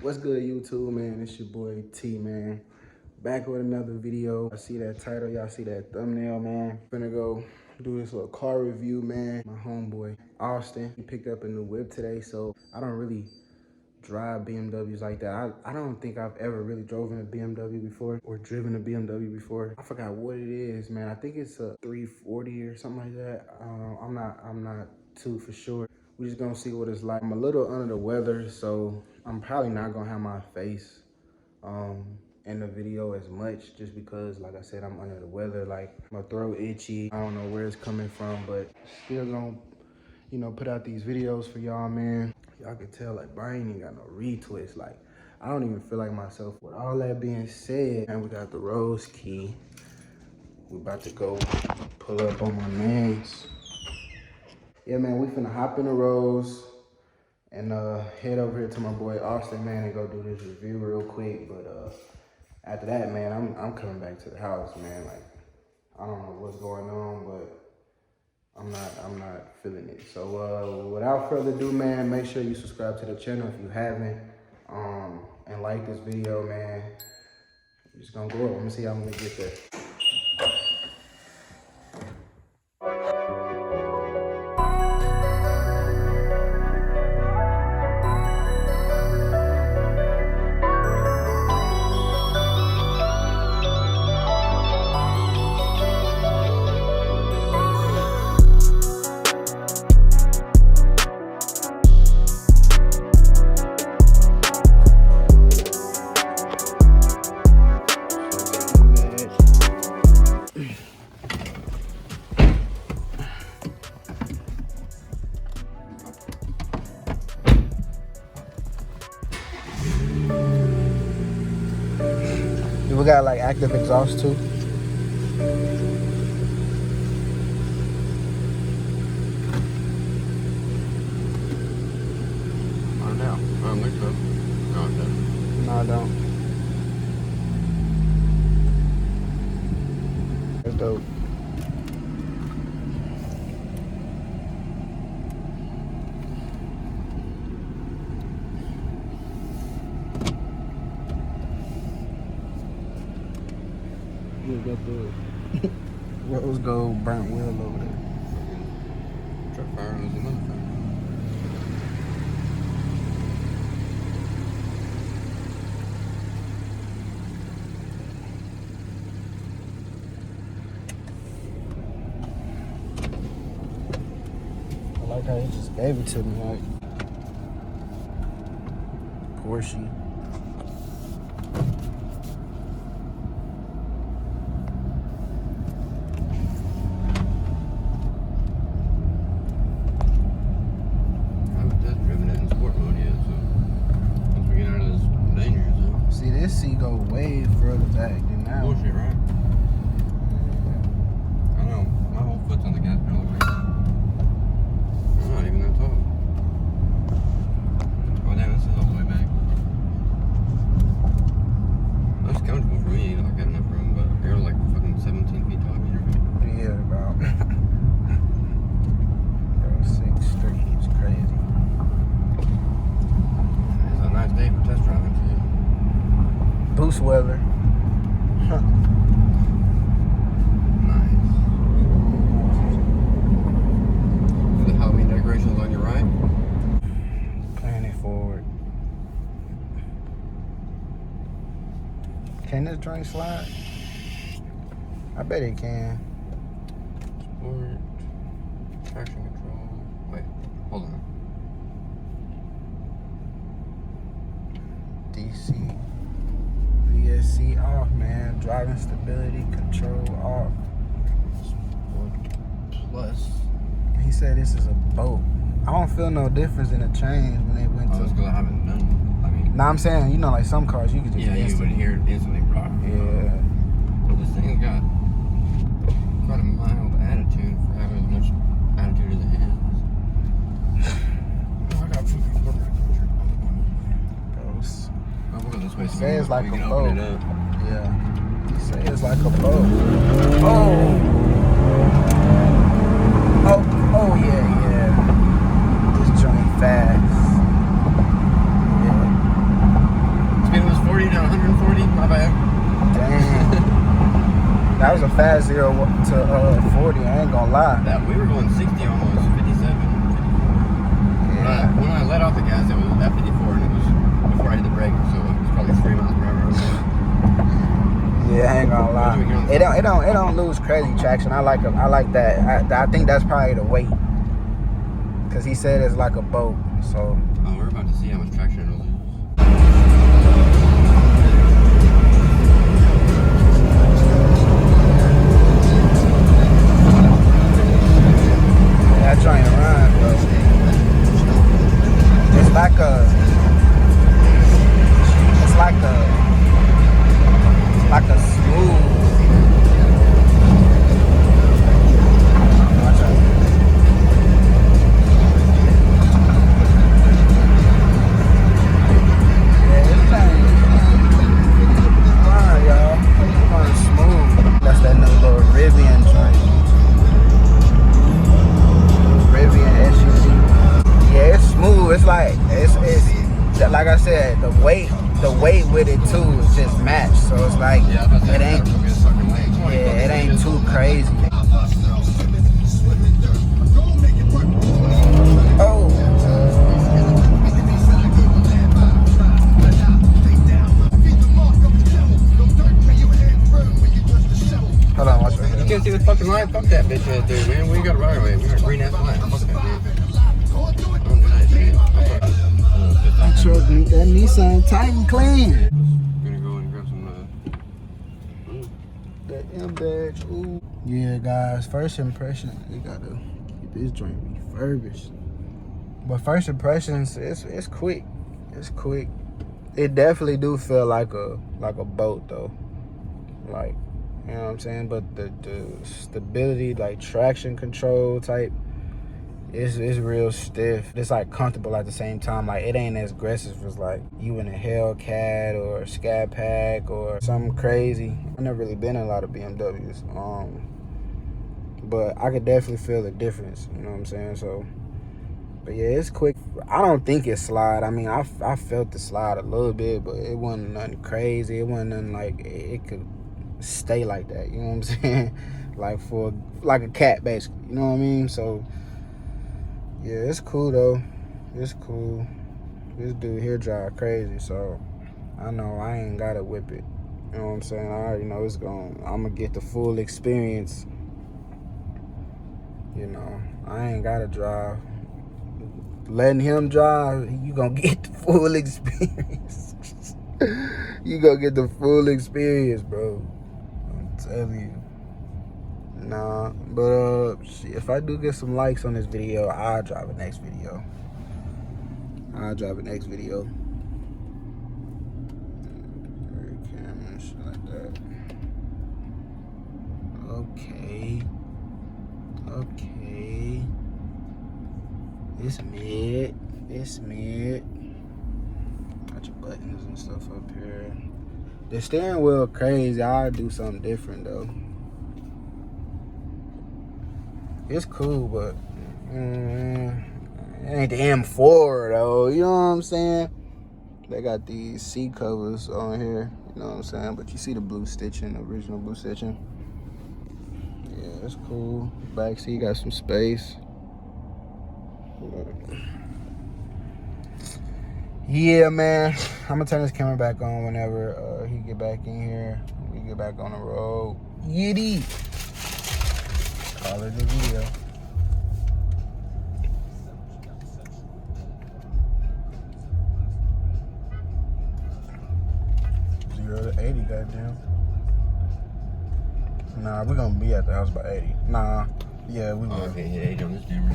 What's good, YouTube, man? It's your boy T, man. Back with another video. I see that title, y'all see that thumbnail, man. Finna go do this little car review, man. My homeboy Austin, he picked up a new whip today, so I don't really drive BMWs like that. I don't think I've ever really driven a BMW before or driven a BMW before. I forgot what it is, man. I think it's a 340 or something like that. I'm not too for sure. We're just gonna see what it's like. I'm a little under the weather, so I'm probably not gonna have my face in the video as much, just because, like I said, I'm under the weather. Like, my throat itchy. I don't know where it's coming from, but still gonna, you know, put out these videos for y'all, man. Y'all can tell, like, Brian ain't got no retwist. Like, I don't even feel like myself. With all that being said, and we got the Rose key. We about to go pull up on my mans. Yeah, man, we finna hop in the Rose and head over here to my boy Austin, man, and go do this review real quick. But after that, man, I'm coming back to the house, man. Like, I don't know what's going on, but I'm not feeling it. So without further ado, man, make sure you subscribe to the channel if you haven't, and like this video, man. I'm just gonna go up. Let me see how I'm gonna get there. We got like active exhaust too. I don't know. I don't think so. No, it doesn't. No, I don't. That's dope. We got the rose gold burnt wheel over there. Truck fire is another thing. I like how he just gave it to me, like Porsche. See, this seat go way further back than that. Bullshit, right? I know. My whole foot's on the gas pedal. I'm not even that tall. Oh, damn, this is all the way back. That's comfortable for me. I got enough room, but you're like fucking 17 feet tall. Yeah, about. Bro, 6'3", it's crazy. It's a nice day for test driving, too. Boost weather. Nice. The Halloween decorations on your right. Playing it forward. Can this joint slide? I bet it can. Sport. Traction control. Wait, hold on. DC. VSC off, man. Driving stability control off. Sport plus. He said this is a boat. I don't feel no difference in the change when they went Oh, to. it's because I haven't done. I mean. Nah, I'm saying, you know, like some cars you could just. Yeah, you would hear it instantly rock. Yeah. But this thing's got quite a mild attitude for having as much attitude as it has. Oh, I got fucking corporate culture. Gross. Oh, we'll go this way. It says like we a can boat. open it up. Yeah. It says like a boat. Oh. Oh yeah. This joint fast. Yeah. fast 0 to 40. I ain't gonna lie. That we were going 60 almost, 57, 54. When I let off the gas, it was at 54, and it was before I did the brake, so it was probably 3 miles per hour. Yeah, I ain't gonna lie. It don't lose crazy traction. I like that. I think that's probably the weight. Cause he said it's like a boat. So. Oh, we're about to see how much traction it'll lose. That joint run, bro. It's like a smooth. Watch out. Yeah, this thing fine, y'all. It's going smooth. That's that new little Rivian joint. Rivian SUV. Yeah, it's smooth. It's like it's like I said, the weight with it too is just matched. So it's like it ain't too crazy. Oh. Hold on, watch right here. You can't see the fucking light. Fuck that bitch right there, man. We ain't got a right away. We got a green ass light. Fuck that, man. Don't do that shit. That Nissan tight and clean. Gonna go and grab some. That M badge. Ooh. Yeah, guys. First impression, you gotta keep this joint refurbished. But first impressions, it's quick. It's quick. It definitely do feel like a boat though. Like, you know what I'm saying? But the stability, like traction control type. It's real stiff. It's like comfortable at the same time. Like it ain't as aggressive as like you in a Hellcat or a Scat Pack or something crazy. I've never really been in a lot of BMWs. But I could definitely feel the difference. You know what I'm saying? So, but yeah, it's quick. I don't think it slide. I mean, I felt the slide a little bit, but it wasn't nothing crazy. It wasn't nothing like it could stay like that. You know what I'm saying? like a cat, basically. You know what I mean? So. Yeah, it's cool though. It's cool. This dude here drive crazy, so I know I ain't gotta whip it. You know what I'm saying? I already know I'm gonna get the full experience. You know, I ain't gotta drive. Letting him drive, you gonna get the full experience. You gonna get the full experience, bro. I'm telling you. Nah, but if I do get some likes on this video, I'll drop the next video. Camera, shit like that. Okay. It's mid. Got your buttons and stuff up here. The steering wheel crazy. I'll do something different though. It's cool, but it ain't the M4 though. You know what I'm saying? They got these seat covers on here. You know what I'm saying? But you see the blue stitching, the original blue stitching. Yeah, it's cool. Back seat got some space. Yeah, man. I'm gonna turn this camera back on whenever he get back in here. We get back on the road. Yiddy. Call it a video. 0 to 80, goddamn. Nah, we're gonna be at the house by 80. Nah, yeah, we will. Okay, hit 80 on this camera.